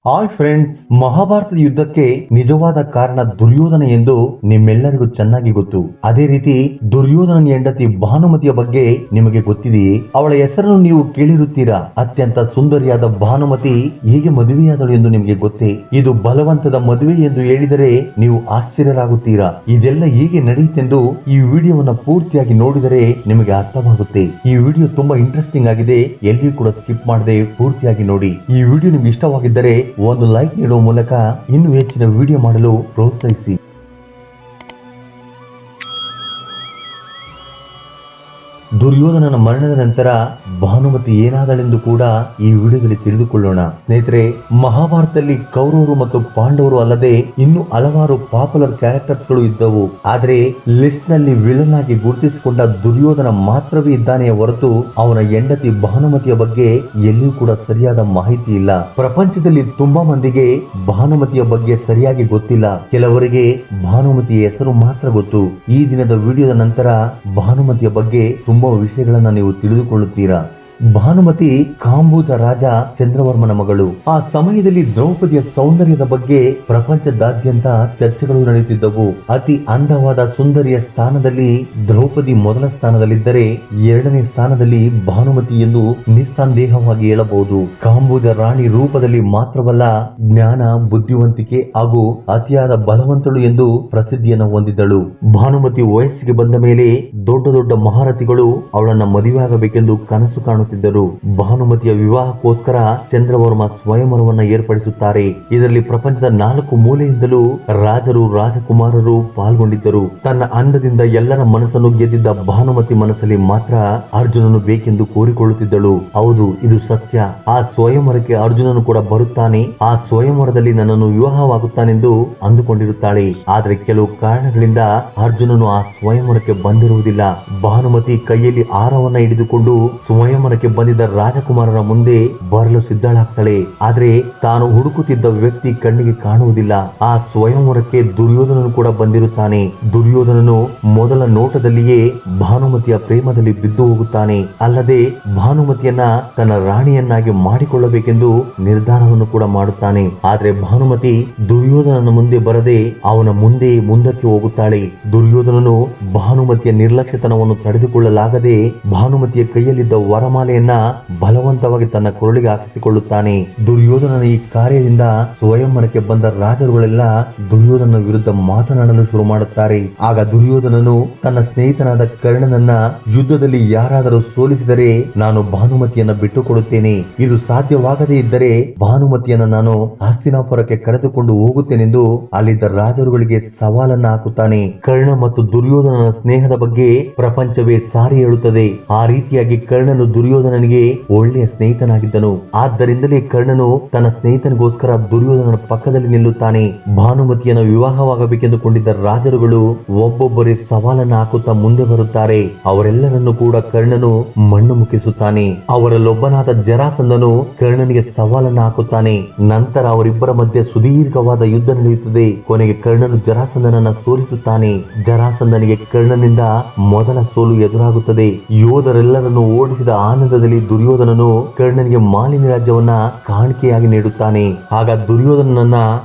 Hi friends, ಮಹಾಭಾರತದ ಯುದ್ಧಕ್ಕೆ ನಿಜವಾದ ಕಾರಣ ದುರ್ಯೋಧನ ಎಂದು ನಿಮ್ಮೆಲ್ಲರಿಗೂ ಚೆನ್ನಾಗಿ ಗೊತ್ತು. ಅದೇ ರೀತಿ ದುರ್ಯೋಧನನ ಹೆಂಡತಿ ಭಾನುಮತಿಯ ಬಗ್ಗೆ ನಿಮಗೆ ಗೊತ್ತಿದೆಯೇ? ಅವಳ ಹೆಸರನ್ನು ನೀವು ಕೇಳಿರುತ್ತೀರಾ. ಅತ್ಯಂತ ಸುಂದರಿಯಾದ ಭಾನುಮತಿ ಹೇಗೆ ಮದುವೆಯಾದಳು ಎಂದು ನಿಮಗೆ ಗೊತ್ತೇ? ಇದು ಬಲವಂತದ ಮದುವೆ ಎಂದು ಹೇಳಿದರೆ ನೀವು ಆಶ್ಚರ್ಯರಾಗುತ್ತೀರಾ. ಇದೆಲ್ಲ ಹೇಗೆ ನಡೆಯಿತೆಂದು ಈ ವಿಡಿಯೋವನ್ನ ಪೂರ್ತಿಯಾಗಿ ನೋಡಿದರೆ ನಿಮಗೆ ಅರ್ಥವಾಗುತ್ತೆ. ಈ ವಿಡಿಯೋ ತುಂಬಾ ಇಂಟ್ರೆಸ್ಟಿಂಗ್ ಆಗಿದೆ, ಎಲ್ಲಿಯೂ ಕೂಡ ಸ್ಕಿಪ್ ಮಾಡದೆ ಪೂರ್ತಿಯಾಗಿ ನೋಡಿ. ಈ ವಿಡಿಯೋ ನಿಮ್ಗೆ ಇಷ್ಟವಾಗಿದ್ದರೆ ಒಂದು ಲೈಕ್ ನೀಡುವ ಮೂಲಕ ಇನ್ನೂ ಹೆಚ್ಚಿನ ವಿಡಿಯೋ ಮಾಡಲು ಪ್ರೋತ್ಸಾಹಿಸಿ. ದುರ್ಯೋಧನನ ಮರಣದ ನಂತರ ಭಾನುಮತಿ ಏನಾದಳೆಂದು ಕೂಡ ಈ ವಿಡಿಯೋದಲ್ಲಿ ತಿಳಿದುಕೊಳ್ಳೋಣ. ಸ್ನೇಹಿತರೆ, ಮಹಾಭಾರತದಲ್ಲಿ ಕೌರವರು ಮತ್ತು ಪಾಂಡವರು ಅಲ್ಲದೆ ಇನ್ನೂ ಹಲವಾರು ಪಾಪ್ಯುಲರ್ ಕ್ಯಾರೆಕ್ಟರ್ಸ್ ಗಳು ಇದ್ದವು. ಆದರೆ ಲಿಸ್ಟ್ ನಲ್ಲಿ ವಿಲನ್ ಆಗಿ ಗುರುತಿಸಿಕೊಂಡ ದುರ್ಯೋಧನ ಮಾತ್ರವೇ ಇದ್ದಾನೆ ಹೊರತು ಅವನ ಹೆಂಡತಿ ಭಾನುಮತಿಯ ಬಗ್ಗೆ ಎಲ್ಲಿಯೂ ಕೂಡ ಸರಿಯಾದ ಮಾಹಿತಿ ಇಲ್ಲ. ಪ್ರಪಂಚದಲ್ಲಿ ತುಂಬಾ ಮಂದಿಗೆ ಭಾನುಮತಿಯ ಬಗ್ಗೆ ಸರಿಯಾಗಿ ಗೊತ್ತಿಲ್ಲ. ಕೆಲವರಿಗೆ ಭಾನುಮತಿಯ ಹೆಸರು ಮಾತ್ರ ಗೊತ್ತು. ಈ ದಿನದ ವಿಡಿಯೋದ ನಂತರ ಭಾನುಮತಿಯ ಬಗ್ಗೆ ತುಂಬಾ ವಿಷಯಗಳನ್ನ ನೀವು ತಿಳಿದುಕೊಳ್ಳುತ್ತೀರಾ. ಭಾನುಮತಿ ಕಾಂಬೋಜ ರಾಜ ಚಂದ್ರವರ್ಮನ ಮಗಳು. ಆ ಸಮಯದಲ್ಲಿ ದ್ರೌಪದಿಯ ಸೌಂದರ್ಯದ ಬಗ್ಗೆ ಪ್ರಪಂಚದಾದ್ಯಂತ ಚರ್ಚೆಗಳು ನಡೆಯುತ್ತಿದ್ದವು. ಅತಿ ಅಂದವಾದ ಸುಂದರಿಯ ಸ್ಥಾನದಲ್ಲಿ ದ್ರೌಪದಿ ಮೊದಲ ಸ್ಥಾನದಲ್ಲಿದ್ದರೆ, ಎರಡನೇ ಸ್ಥಾನದಲ್ಲಿ ಭಾನುಮತಿ ಎಂದು ನಿಸ್ಸಂದೇಹವಾಗಿ ಹೇಳಬಹುದು. ಕಾಂಬೋಜ ರಾಣಿ ರೂಪದಲ್ಲಿ ಮಾತ್ರವಲ್ಲ, ಜ್ಞಾನ, ಬುದ್ಧಿವಂತಿಕೆ ಹಾಗೂ ಅತಿಯಾದ ಬಲವಂತಳು ಎಂದು ಪ್ರಸಿದ್ಧಿಯನ್ನು ಹೊಂದಿದ್ದಳು. ಭಾನುಮತಿ ವಯಸ್ಸಿಗೆ ಬಂದ ಮೇಲೆ ದೊಡ್ಡ ದೊಡ್ಡ ಮಹಾರಥಿಗಳು ಅವಳನ್ನ ಮದುವೆಯಾಗಬೇಕೆಂದು ಕನಸು ಕಾಣುತ್ತಿದ್ದರು. ಭಾನುಮತಿಯ ವಿವಾಹಕ್ಕೋಸ್ಕರ ಚಂದ್ರವರ್ಮ ಸ್ವಯಂವರವನ್ನ ಏರ್ಪಡಿಸುತ್ತಾರೆ. ಇದರಲ್ಲಿ ಪ್ರಪಂಚದ 4 ಮೂಲೆಯಿಂದಲೂ ರಾಜರು, ರಾಜಕುಮಾರರು ಪಾಲ್ಗೊಂಡಿದ್ದರು. ತನ್ನ ಅಂದದಿಂದ ಎಲ್ಲರ ಮನಸ್ಸನ್ನು ಗೆದ್ದಿದ್ದ ಭಾನುಮತಿ ಮನಸ್ಸಲ್ಲಿ ಮಾತ್ರ ಅರ್ಜುನನು ಬೇಕೆಂದು ಕೋರಿಕೊಳ್ಳುತ್ತಿದ್ದಳು. ಹೌದು, ಇದು ಸತ್ಯ. ಆ ಸ್ವಯಂವರಕ್ಕೆ ಅರ್ಜುನನು ಕೂಡ ಬರುತ್ತಾನೆ, ಆ ಸ್ವಯಂವರದಲ್ಲಿ ನನ್ನನ್ನು ವಿವಾಹವಾಗುತ್ತಾನೆಂದು ಅಂದುಕೊಂಡಿರುತ್ತಾಳೆ. ಆದರೆ ಕೆಲವು ಕಾರಣಗಳಿಂದ ಅರ್ಜುನನು ಆ ಸ್ವಯಂವರಕ್ಕೆ ಬಂದಿರುವುದಿಲ್ಲ. ಭಾನುಮತಿ ಕೈಯಲ್ಲಿ ಹಾರವನ್ನ ಹಿಡಿದುಕೊಂಡು ಸ್ವಯಂವರಕ್ಕೆ ಬಂದಿದ್ದ ರಾಜಕುಮಾರರ ಮುಂದೆ ಬರಲು ಸಿದ್ಧಳಾಗ್ತಾಳೆ. ಆದ್ರೆ ತಾನು ಹುಡುಕುತ್ತಿದ್ದ ವ್ಯಕ್ತಿ ಕಣ್ಣಿಗೆ ಕಾಣುವುದಿಲ್ಲ. ಆ ಸ್ವಯಂವರಕ್ಕೆ ದುರ್ಯೋಧನನು ಕೂಡ ಬಂದಿರುತ್ತಾನೆ. ದುರ್ಯೋಧನನು ಮೊದಲ ನೋಟದಲ್ಲಿಯೇ ಭಾನುಮತಿಯ ಪ್ರೇಮದಲ್ಲಿ ಬಿದ್ದು ಹೋಗುತ್ತಾನೆ. ಅಲ್ಲದೆ ಭಾನುಮತಿಯನ್ನ ತನ್ನ ರಾಣಿಯನ್ನಾಗಿ ಮಾಡಿಕೊಳ್ಳಬೇಕೆಂದು ನಿರ್ಧಾರವನ್ನು ಕೂಡ ಮಾಡುತ್ತಾನೆ. ಆದ್ರೆ ಭಾನುಮತಿ ದುರ್ಯೋಧನನ ಮುಂದೆ ಬರದೆ ಅವನ ಮುಂದಕ್ಕೆ ಹೋಗುತ್ತಾಳೆ. ದುರ್ಯೋಧನನು ಭಾನುಮತಿಯ ನಿರ್ಲಕ್ಷ್ಯತನವನ್ನು ತಡೆದುಕೊಳ್ಳಲಾಗದೆ ಭಾನುಮತಿಯ ಕೈಯಲ್ಲಿದ್ದ ವರಮಾಲೆಯನ್ನ ಬಲವಂತವಾಗಿ ತನ್ನ ಕೊರಳಿಗೆ ಹಾಕಿಸಿಕೊಳ್ಳುತ್ತಾನೆ. ದುರ್ಯೋಧನನ ಈ ಕಾರ್ಯದಿಂದ ಸ್ವಯಂವರಕ್ಕೆ ಬಂದ ರಾಜರುಗಳೆಲ್ಲ ದುರ್ಯೋಧನನ ವಿರುದ್ಧ ಮಾತನಾಡಲು ಶುರು ಮಾಡುತ್ತಾರೆ. ಆಗ ದುರ್ಯೋಧನನು ತನ್ನ ಸ್ನೇಹಿತನಾದ ಕರ್ಣನನ್ನ ಯುದ್ಧದಲ್ಲಿ ಯಾರಾದರೂ ಸೋಲಿಸಿದರೆ ನಾನು ಭಾನುಮತಿಯನ್ನ ಬಿಟ್ಟುಕೊಡುತ್ತೇನೆ, ಇದು ಸಾಧ್ಯವಾಗದೇ ಇದ್ದರೆ ಭಾನುಮತಿಯನ್ನ ನಾನು ಹಸ್ತಿನಾಪುರಕ್ಕೆ ಕರೆದುಕೊಂಡು ಹೋಗುತ್ತೇನೆಂದು ಅಲ್ಲಿದ್ದ ರಾಜರುಗಳಿಗೆ ಸವಾಲನ್ನ ಹಾಕುತ್ತಾನೆ. ಕರ್ಣ ಮತ್ತು ದುರ್ಯೋಧನನ ಸ್ನೇಹದ ಬಗ್ಗೆ ಪ್ರಪಂಚವೇ ಸಾರಿ ಹೇಳುತ್ತದೆ. ಆ ರೀತಿಯಾಗಿ ಕರ್ಣನು ದುರ್ಯೋಧನನಿಗೆ ಒಳ್ಳೆಯ ಸ್ನೇಹಿತನಾಗಿದ್ದನು. ಆದ್ದರಿಂದಲೇ ಕರ್ಣನು ತನ್ನ ಸ್ನೇಹಿತನಿಗೋಸ್ಕರ ದುರ್ಯೋಧನನ ಪಕ್ಕದಲ್ಲಿ ನಿಲ್ಲುತ್ತಾನೆ. ಭಾನುಮತಿಯನ್ನು ವಿವಾಹವಾಗಬೇಕೆಂದುಕೊಂಡಿದ್ದ ರಾಜರುಗಳು ಒಬ್ಬೊಬ್ಬರೇ ಸವಾಲನ್ನು ಹಾಕುತ್ತಾ ಮುಂದೆ ಬರುತ್ತಾರೆ. ಅವರೆಲ್ಲರನ್ನು ಕೂಡ ಕರ್ಣನು ಮಣ್ಣು ಮುಕ್ಕಿಸುತ್ತಾನೆ. ಅವರಲ್ಲೊಬ್ಬನಾದ ಜರಾಸಂಧನು ಕರ್ಣನಿಗೆ ಸವಾಲನ್ನು ಹಾಕುತ್ತಾನೆ. ನಂತರ ಅವರಿಬ್ಬರ ಮಧ್ಯೆ ಸುದೀರ್ಘವಾದ ಯುದ್ಧ ನಡೆಯುತ್ತದೆ. ಕೊನೆಗೆ ಕರ್ಣನು ಜರಾಸಂಧನನ್ನ ಸೋಲಿಸುತ್ತಾನೆ. ಜರಾಸಂಧನಿಗೆ ಕರ್ಣನಿಂದ ಮೊದಲ ಸೋಲು ಎದುರಾಗುತ್ತದೆ. ಯೋಧರೆಲ್ಲರನ್ನು ಓಡಿಸಿದ ಆನಂದದಲ್ಲಿ ದುರ್ಯೋಧನನು ಕರ್ಣನಿಗೆ ಮಾಲಿನ್ಯ ರಾಜ್ಯವನ್ನ ಕಾಣಿಕೆಯಾಗಿ ನೀಡುತ್ತಾನೆ. ಆಗ ದುರ್ಯೋಧನನನ್ನ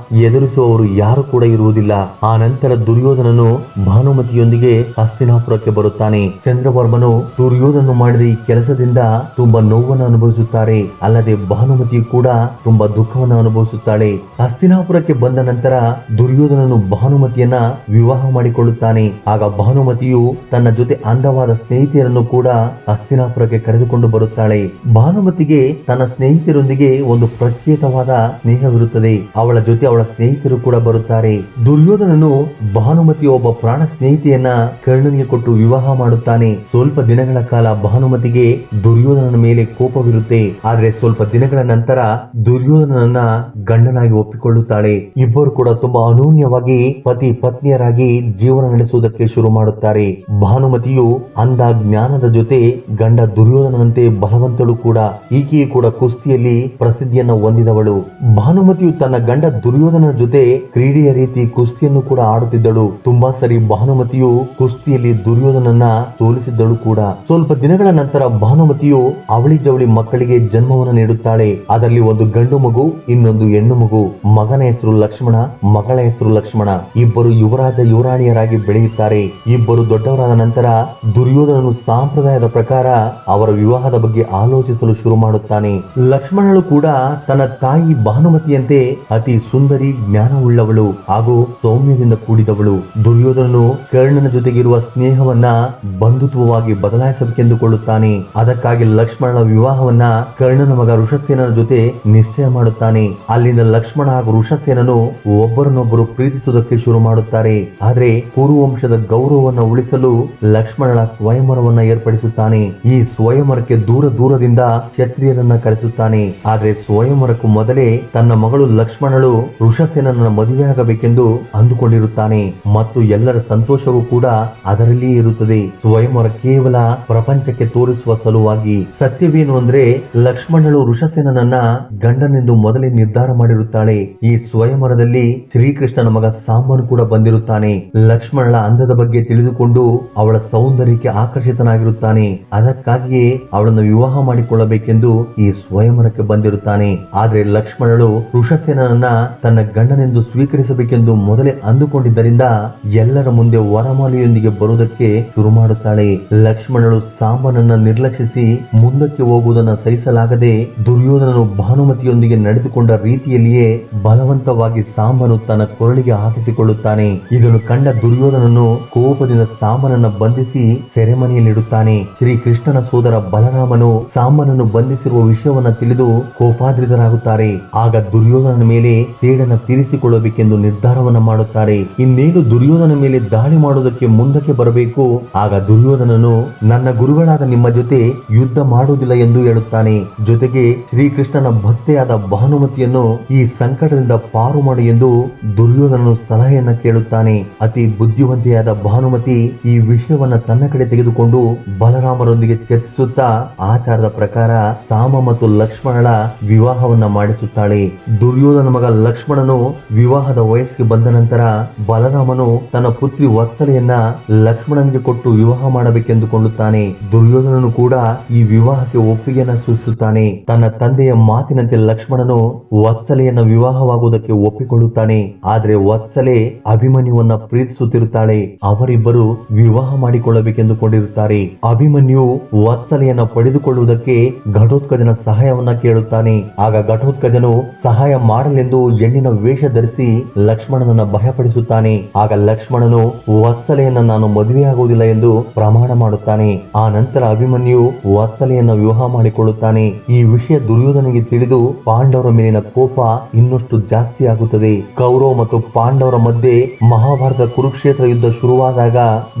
ಎದುರಿಸುವವರು ಯಾರು ಕೂಡ ಇರುವುದಿಲ್ಲ. ಆ ನಂತರ ದುರ್ಯೋಧನನು ಭಾನುಮತಿಯೊಂದಿಗೆ ಹಸ್ತಿನಾಪುರಕ್ಕೆ ಬರುತ್ತಾನೆ. ಚಂದ್ರವರ್ಮನು ದುರ್ಯೋಧನ ಮಾಡಿದ ಈ ಕೆಲಸದಿಂದ ತುಂಬಾ ನೋವನ್ನು ಅನುಭವಿಸುತ್ತಾರೆ. ಅಲ್ಲದೆ ಭಾನುಮತಿಯು ಕೂಡ ತುಂಬಾ ದುಃಖವನ್ನು ಅನುಭವಿಸುತ್ತಾಳೆ. ಹಸ್ತಿನಾಪುರಕ್ಕೆ ಬಂದ ನಂತರ ದುರ್ಯೋಧನನು ಭಾನುಮತಿಯನ್ನ ವಿವಾಹ ಮಾಡಿಕೊಳ್ಳುತ್ತಾನೆ. ಆಗ ಭಾನುಮತಿಯು ತನ್ನ ಜೊತೆ ಅಂದವಾದ ಸ್ನೇಹಿತೆಯರನ್ನು ಕೂಡ ಹಸ್ತಿನಾಪುರಕ್ಕೆ ಕರೆದುಕೊಂಡು ಬರುತ್ತಾಳೆ. ಭಾನುಮತಿಗೆ ತನ್ನ ಸ್ನೇಹಿತರೊಂದಿಗೆ ಒಂದು ಪ್ರತ್ಯೇಕವಾದ ಸ್ನೇಹವಿರುತ್ತದೆ. ಅವಳ ಜೊತೆ ಅವಳ ಸ್ನೇಹಿತರು ಕೂಡ ಬರುತ್ತಾರೆ. ದುರ್ಯೋಧನನು ಭಾನುಮತಿಯ ಒಬ್ಬ ಪ್ರಾಣ ಸ್ನೇಹಿತೆಯನ್ನ ಕರ್ಣನಿಗೆ ಕೊಟ್ಟು ವಿವಾಹ ಮಾಡುತ್ತಾನೆ. ಸ್ವಲ್ಪ ದಿನಗಳ ಕಾಲ ಭಾನುಮತಿಗೆ ದುರ್ಯೋಧನನ ಮೇಲೆ ಕೋಪವಿರುತ್ತೆ. ಆದ್ರೆ ಸ್ವಲ್ಪ ದಿನಗಳ ನಂತರ ದುರ್ಯೋಧನನನ್ನ ಗಂಡನಾಗಿ ಒಪ್ಪಿಕೊಳ್ಳುತ್ತಾಳೆ. ಇಬ್ಬರು ಕೂಡ ತುಂಬಾ ಅನೂನ್ಯವಾಗಿ ಪತಿ ಪತ್ನಿಯರಾಗಿ ಜೀವನ ನಡೆಸುವುದಕ್ಕೆ ಶುರು ಮಾಡುತ್ತಾರೆ. ಭಾನುಮತಿಯು ಅಂದ ಜ್ಞಾನದ ಜೊತೆ ಗಂಡ ದುರ್ಯೋಧನನಂತೆ ಭಾನುಮತಿಯಂತೆ ಬಲವಂತಳು ಕೂಡ. ಈಕೆಯೂ ಕೂಡ ಕುಸ್ತಿಯಲ್ಲಿ ಪ್ರಸಿದ್ಧಿಯನ್ನು ಹೊಂದಿದವಳು. ಭಾನುಮತಿಯು ತನ್ನ ಗಂಡ ದುರ್ಯೋಧನ ಜೊತೆ ಕ್ರೀಡೆಯ ರೀತಿ ಕುಸ್ತಿಯನ್ನು ಕೂಡ ಆಡುತ್ತಿದ್ದಳು. ತುಂಬಾ ಸರಿ ಭಾನುಮತಿಯು ಕುಸ್ತಿಯಲ್ಲಿ ದುರ್ಯೋಧನನ್ನ ಸೋಲಿಸಿದ್ದಳು ಕೂಡ. ಸ್ವಲ್ಪ ದಿನಗಳ ನಂತರ ಭಾನುಮತಿಯು ಅವಳಿ ಜವಳಿ ಮಕ್ಕಳಿಗೆ ಜನ್ಮವನ್ನು ನೀಡುತ್ತಾಳೆ. ಅದರಲ್ಲಿ ಒಂದು ಗಂಡು ಮಗು, ಇನ್ನೊಂದು ಹೆಣ್ಣು ಮಗು. ಮಗನ ಹೆಸರು ಲಕ್ಷ್ಮಣ, ಮಗಳ ಹೆಸರು ಲಕ್ಷ್ಮಣ. ಇಬ್ಬರು ಯುವರಾಜ ಯುವರಾಣಿಯರಾಗಿ ಬೆಳೆಯುತ್ತಾರೆ. ಇಬ್ಬರು ದೊಡ್ಡವರಾದ ನಂತರ ದುರ್ಯೋಧನನು ಸಂಪ್ರದಾಯದ ಪ್ರಕಾರ ಅವರ ವಿವಾಹದ ಬಗ್ಗೆ ಆಲೋಚಿಸಲು ಶುರು ಮಾಡುತ್ತಾನೆ. ಲಕ್ಷ್ಮಣಳು ಕೂಡ ತನ್ನ ತಾಯಿ ಭಾನುಮತಿಯಂತೆ ಅತಿ ಸುಂದರಿ, ಜ್ಞಾನವುಳ್ಳವಳು ಹಾಗೂ ಸೌಮ್ಯದಿಂದ ಕೂಡಿದವಳು. ದುರ್ಯೋಧನನು ಕರ್ಣನ ಜೊತೆಗಿರುವ ಸ್ನೇಹವನ್ನ ಬಂಧುತ್ವವಾಗಿ ಬದಲಾಯಿಸಬೇಕೆಂದುಕೊಳ್ಳುತ್ತಾನೆ. ಅದಕ್ಕಾಗಿ ಲಕ್ಷ್ಮಣನ ವಿವಾಹವನ್ನ ಕರ್ಣನ ಮಗ ಋಷಸೇನನ ಜೊತೆ ನಿಶ್ಚಯ ಮಾಡುತ್ತಾನೆ. ಅಲ್ಲಿಂದ ಲಕ್ಷ್ಮಣ ಹಾಗೂ ಋಷಸೇನನು ಒಬ್ಬರನ್ನೊಬ್ಬರು ಪ್ರೀತಿಸುವುದಕ್ಕೆ ಶುರು ಮಾಡುತ್ತಾರೆ. ಆದ್ರೆ ಪೂರ್ವವಂಶದ ಗೌರವವನ್ನು ಉಳಿಸಲು ಲಕ್ಷ್ಮಣನ ಸ್ವಯಂವರವನ್ನ ಏರ್ಪಡಿಸುತ್ತಾನೆ. ಈ ಸ್ವಯಂವರಕ್ಕೆ ದೂರ ದೂರದಿಂದ ಕ್ಷತ್ರಿಯರನ್ನ ಕರೆಸುತ್ತಾನೆ. ಆದ್ರೆ ಸ್ವಯಂವರಕ್ಕೂ ಮೊದಲೇ ತನ್ನ ಮಗಳು ಲಕ್ಷ್ಮಣಳು ಋಷಸೇನನ ಮದುವೆಯಾಗಬೇಕೆಂದು ಅಂದುಕೊಂಡಿರುತ್ತಾನೆ ಮತ್ತು ಎಲ್ಲರ ಸಂತೋಷವೂ ಕೂಡ ಅದರಲ್ಲಿಯೇ ಇರುತ್ತದೆ. ಸ್ವಯಂವರ ಕೇವಲ ಪ್ರಪಂಚಕ್ಕೆ ತೋರಿಸುವ ಸಲುವಾಗಿ. ಸತ್ಯವೇನು ಅಂದ್ರೆ ಲಕ್ಷ್ಮಣಳು ಋಷಸೇನನನ್ನ ಗಂಡನೆಂದು ಮೊದಲೇ ನಿರ್ಧಾರ ಮಾಡಿರುತ್ತಾಳೆ. ಈ ಸ್ವಯಂವರದಲ್ಲಿ ಶ್ರೀಕೃಷ್ಣನ ಮಗ ಸಾಂಬನು ಕೂಡ ಬಂದಿರುತ್ತಾನೆ. ಲಕ್ಷ್ಮಣಳ ಅಂದದ ಬಗ್ಗೆ ತಿಳಿದುಕೊಂಡು ಅವಳ ಸೌಂದರ್ಯಕ್ಕೆ ಆಕರ್ಷಿತನಾಗಿರುತ್ತಾನೆ. ಅದಕ್ಕಾಗಿಯೇ ಅವಳನ್ನು ವಿವಾಹ ಮಾಡಿಕೊಳ್ಳಬೇಕೆಂದು ಈ ಸ್ವಯಂವರಕ್ಕೆ ಬಂದಿರುತ್ತಾನೆ. ಆದ್ರೆ ಲಕ್ಷ್ಮಣಳು ಋಷಸೇನನನ್ನ ತನ್ನ ಗಂಡನೆಂದು ಸ್ವೀಕರಿಸಬೇಕೆಂದು ಮೊದಲೇ ಅಂದುಕೊಂಡಿದ್ದರಿಂದ ಎಲ್ಲರ ಮುಂದೆ ವರಮಾಲೆಯೊಂದಿಗೆ ಬರುವುದಕ್ಕೆ ಶುರು ಮಾಡುತ್ತಾಳೆ. ಲಕ್ಷ್ಮಣಳು ಸಾಂಬನನ್ನ ನಿರ್ಲಕ್ಷಿಸಿ ಮುಂದಕ್ಕೆ ಹೋಗುವುದನ್ನು ಸಹಿಸಲಾಗದೆ ದುರ್ಯೋಧನನು ಭಾನುಮತಿಯೊಂದಿಗೆ ನಡೆದುಕೊಂಡ ರೀತಿಯಲ್ಲಿಯೇ ಬಲವಂತವಾಗಿ ಸಾಂಬನು ತನ್ನ ಕೊರಳಿಗೆ ಹಾಕಿಸಿಕೊಳ್ಳುತ್ತಾನೆ. ಇದನ್ನು ಕಂಡ ದುರ್ಯೋಧನನು ಕೋಪದಿಂದ ಸಾಂಬನನ್ನ ಬಂಧಿಸಿ ಸೆರೆಮನೆಯಲ್ಲಿಡುತ್ತಾನೆ. ಶ್ರೀಕೃಷ್ಣನ ಸೋದರ ಬಲರಾಮನು ಸಾಂಬನನ್ನು ಬಂಧಿಸಿರುವ ವಿಷಯವನ್ನ ತಿಳಿದು ಕೋಪಾದ್ರಿತರಾಗುತ್ತಾರೆ. ಆಗ ದುರ್ಯೋಧನನ ಮೇಲೆ ಸೇಡನ್ನು ತೀರಿಸಿಕೊಳ್ಳಬೇಕೆಂದು ನಿರ್ಧಾರವನ್ನ ಮಾಡುತ್ತಾರೆ. ಇನ್ನೇನು ದುರ್ಯೋಧನ ಮೇಲೆ ದಾಳಿ ಮಾಡುವುದಕ್ಕೆ ಮುಂದಕ್ಕೆ ಬರಬೇಕು. ಆಗ ದುರ್ಯೋಧನನು ನನ್ನ ಗುರುಗಳಾದ ನಿಮ್ಮ ಜೊತೆ ಯುದ್ಧ ಮಾಡುವುದಿಲ್ಲ ಎಂದು ಹೇಳುತ್ತಾನೆ. ಜೊತೆಗೆ ಶ್ರೀಕೃಷ್ಣನ ಭಕ್ತೆಯಾದ ಭಾನುಮತಿಯನ್ನು ಈ ಸಂಕಟದಿಂದ ಪಾರು ಮಾಡು ಎಂದು ದುರ್ಯೋಧನನು ಸಲಹೆಯನ್ನ ಕೇಳುತ್ತಾನೆ. ಅತಿ ಬುದ್ಧಿವಂತೆಯಾದ ಭಾನುಮತಿ ಈ ವಿಷಯವನ್ನ ತನ್ನ ಕಡೆ ತೆಗೆದುಕೊಂಡು ಬಲರಾಮರೊಂದಿಗೆ ಚರ್ಚಿಸುತ್ತಾ ಆಚಾರದ ಪ್ರಕಾರ ಸಾಮ ಮತ್ತು ಲಕ್ಷ್ಮಣಳ ವಿವಾಹವನ್ನ ಮಾಡಿಸುತ್ತಾಳೆ. ದುರ್ಯೋಧನ ಮಗ ಲಕ್ಷ್ಮಣನು ವಿವಾಹದ ವಯಸ್ಸಿಗೆ ಬಂದ ನಂತರ ಬಲರಾಮನು ತನ್ನ ಪುತ್ರಿ ವತ್ಸಲೆಯನ್ನ ಲಕ್ಷ್ಮಣನಿಗೆ ಕೊಟ್ಟು ವಿವಾಹ ಮಾಡಬೇಕೆಂದುಕೊಳ್ಳುತ್ತಾನೆ. ದುರ್ಯೋಧನನು ಕೂಡ ಈ ವಿವಾಹಕ್ಕೆ ಒಪ್ಪಿಗೆಯನ್ನ ಸೂಚಿಸುತ್ತಾನೆ. ತನ್ನ ತಂದೆಯ ಮಾತಿನಂತೆ ಲಕ್ಷ್ಮಣನು ವತ್ಸಲೆಯನ್ನ ವಿವಾಹವಾಗುವುದಕ್ಕೆ ಒಪ್ಪಿಕೊಳ್ಳುತ್ತಾನೆ. ಆದ್ರೆ ವತ್ಸಲೆ ಅಭಿಮನ್ಯುವನ್ನ ಪ್ರೀತಿಸುತ್ತಿರುತ್ತಾಳೆ. ಅವರಿಬ್ಬರು ವಿವಾಹ ಮಾಡಿಕೊಳ್ಳಬೇಕೆಂದುಕೊಂಡಿರುತ್ತಾರೆ. ಅಭಿಮನ್ಯು ವತ್ಸಲೆಯನ್ನ ಪಡೆದುಕೊಳ್ಳುವುದಕ್ಕೆ ಘಟೋತ್ಕಜನ ಸಹಾಯವನ್ನ ಕೇಳುತ್ತಾನೆ. ಆಗ ಘಟೋತ್ಕಜನು ಸಹಾಯ ಮಾಡಲೆಂದು ಹೆಣ್ಣಿನ ವೇಷ ಧರಿಸಿ ಲಕ್ಷ್ಮಣನನ್ನ ಭಯಪಡಿಸುತ್ತಾನೆ. ಆಗ ಲಕ್ಷ್ಮಣನು ವತ್ಸಲೆಯನ್ನ ನಾನು ಮದುವೆಯಾಗುವುದಿಲ್ಲ ಎಂದು ಪ್ರಮಾಣ ಮಾಡುತ್ತಾನೆ. ಆ ನಂತರ ಅಭಿಮನ್ಯು ವತ್ಸಲೆಯನ್ನ ವಿವಾಹ ಮಾಡಿಕೊಳ್ಳುತ್ತಾನೆ. ಈ ವಿಷಯ ದುರ್ಯೋಧನಿಗೆ ತಿಳಿದು ಪಾಂಡವರ ಮೇಲಿನ ಕೋಪ ಇನ್ನಷ್ಟು ಜಾಸ್ತಿ ಆಗುತ್ತದೆ. ಕೌರವ ಮತ್ತು ಪಾಂಡವರ ಮಧ್ಯೆ ಮಹಾಭಾರತ ಕುರುಕ್ಷೇತ್ರ ಯುದ್ಧ ಶುರುವಾದಾಗ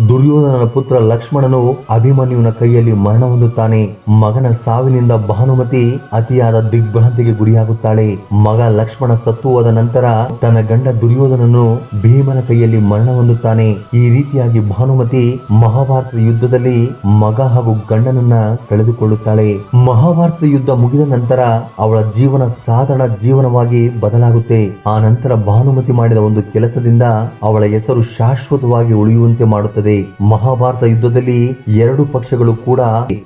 ದುರ್ಯೋಧನನ ಪುತ್ರ ಲಕ್ಷ್ಮಣನು ಅಭಿಮನ್ಯುವಿನ ಕೈಯಲ್ಲಿ ಮರಣ ಹೊಂದುತ್ತಾನೆ. ಮಗನ ಸಾವಿನಿಂದ ಭಾನುಮತಿ ಅತಿಯಾದ ದಿಗ್ಭ್ರಾಂತಿಗೆ ಗುರಿಯಾಗುತ್ತಾಳೆ. ಮಗ ಲಕ್ಷ್ಮಣ ಸತ್ತು ಹೋದ ನಂತರ ತನ್ನ ಗಂಡ ದುರ್ಯೋಧನನು ಭೀಮನ ಕೈಯಲ್ಲಿ ಮರಣ ಹೊಂದುತ್ತಾನೆ. ಈ ರೀತಿಯಾಗಿ ಭಾನುಮತಿ ಮಹಾಭಾರತದ ಯುದ್ಧದಲ್ಲಿ ಮಗ ಹಾಗೂ ಗಂಡನನ್ನ ಕಳೆದುಕೊಳ್ಳುತ್ತಾಳೆ. ಮಹಾಭಾರತದ ಯುದ್ಧ ಮುಗಿದ ನಂತರ ಅವಳ ಜೀವನ ಸಾಧಾರಣ ಜೀವನವಾಗಿ ಬದಲಾಗುತ್ತೆ. ಆ ನಂತರ ಭಾನುಮತಿ ಮಾಡಿದ ಒಂದು ಕೆಲಸದಿಂದ ಅವಳ ಹೆಸರು ಶಾಶ್ವತವಾಗಿ ಉಳಿಯುವಂತೆ ಮಾಡುತ್ತದೆ. ಮಹಾಭಾರತ ಯುದ್ಧದಲ್ಲಿ ಎರಡು ಪಕ್ಷಗಳು ಕೂಡ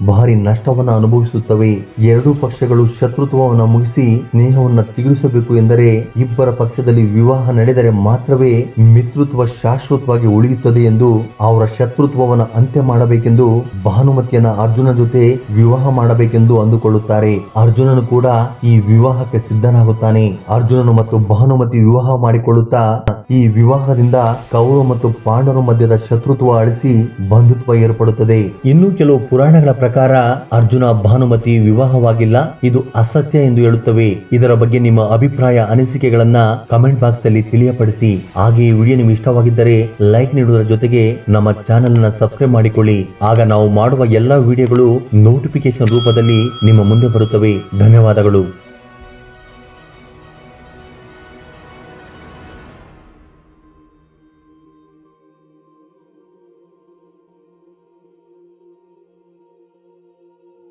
ಭಾರಿ ನಷ್ಟವನ್ನ ಅನುಭವಿಸುತ್ತವೆ. ಎರಡೂ ಪಕ್ಷಗಳು ಶತ್ರುತ್ವವನ್ನು ಮುಗಿಸಿ ಸ್ನೇಹವನ್ನ ಚಿಗುರಿಸಬೇಕು ಎಂದರೆ ಇಬ್ಬರ ಪಕ್ಷದಲ್ಲಿ ವಿವಾಹ ನಡೆದರೆ ಮಾತ್ರವೇ ಮಿತ್ರತ್ವ ಶಾಶ್ವತವಾಗಿ ಉಳಿಯುತ್ತದೆ ಎಂದು ಅವರ ಶತ್ರುತ್ವವನ್ನು ಅಂತ್ಯ ಮಾಡಬೇಕೆಂದು ಭಾನುಮತಿಯನ್ನ ಅರ್ಜುನ ಜೊತೆ ವಿವಾಹ ಮಾಡಬೇಕೆಂದು ಅಂದುಕೊಳ್ಳುತ್ತಾರೆ. ಅರ್ಜುನನು ಕೂಡ ಈ ವಿವಾಹಕ್ಕೆ ಸಿದ್ಧನಾಗುತ್ತಾನೆ. ಅರ್ಜುನನು ಮತ್ತು ಭಾನುಮತಿ ವಿವಾಹ ಮಾಡಿಕೊಳ್ಳುತ್ತಾ ಈ ವಿವಾಹದಿಂದ ಕೌರವ ಮತ್ತು ಪಾಂಡವರ ಮಧ್ಯದ ಶತ್ರುತ್ವ ಅಳಿಸಿ ಬಂಧುತ್ವ ಏರ್ಪಡುತ್ತದೆ. ಇನ್ನು ಕೆಲವು ಪುರಾಣಗಳ ಪ್ರಕಾರ ಅರ್ಜುನ ಭಾನುಮತಿ ವಿವಾಹವಾಗಿಲ್ಲ, ಇದು ಅಸತ್ಯ ಎಂದು ಹೇಳುತ್ತವೆ. ಇದರ ಬಗ್ಗೆ ನಿಮ್ಮ ಅಭಿಪ್ರಾಯ ಅನಿಸಿಕೆಗಳನ್ನ ಕಮೆಂಟ್ ಬಾಕ್ಸ್ ಅಲ್ಲಿ ತಿಳಿಯಪಡಿಸಿ. ಹಾಗೆ ಈ ವಿಡಿಯೋ ನಿಮಗೆ ಇಷ್ಟವಾಗಿದ್ದರೆ ಲೈಕ್ ನೀಡುವುದರ ಜೊತೆಗೆ ನಮ್ಮ ಚಾನೆಲ್ ಅನ್ನು ಸಬ್ಸ್ಕ್ರೈಬ್ ಮಾಡಿಕೊಳ್ಳಿ. ಆಗ ನಾವು ಮಾಡುವ ಎಲ್ಲಾ ವಿಡಿಯೋಗಳು ನೋಟಿಫಿಕೇಶನ್ ರೂಪದಲ್ಲಿ ನಿಮ್ಮ ಮುಂದೆ ಬರುತ್ತವೆ. ಧನ್ಯವಾದಗಳು.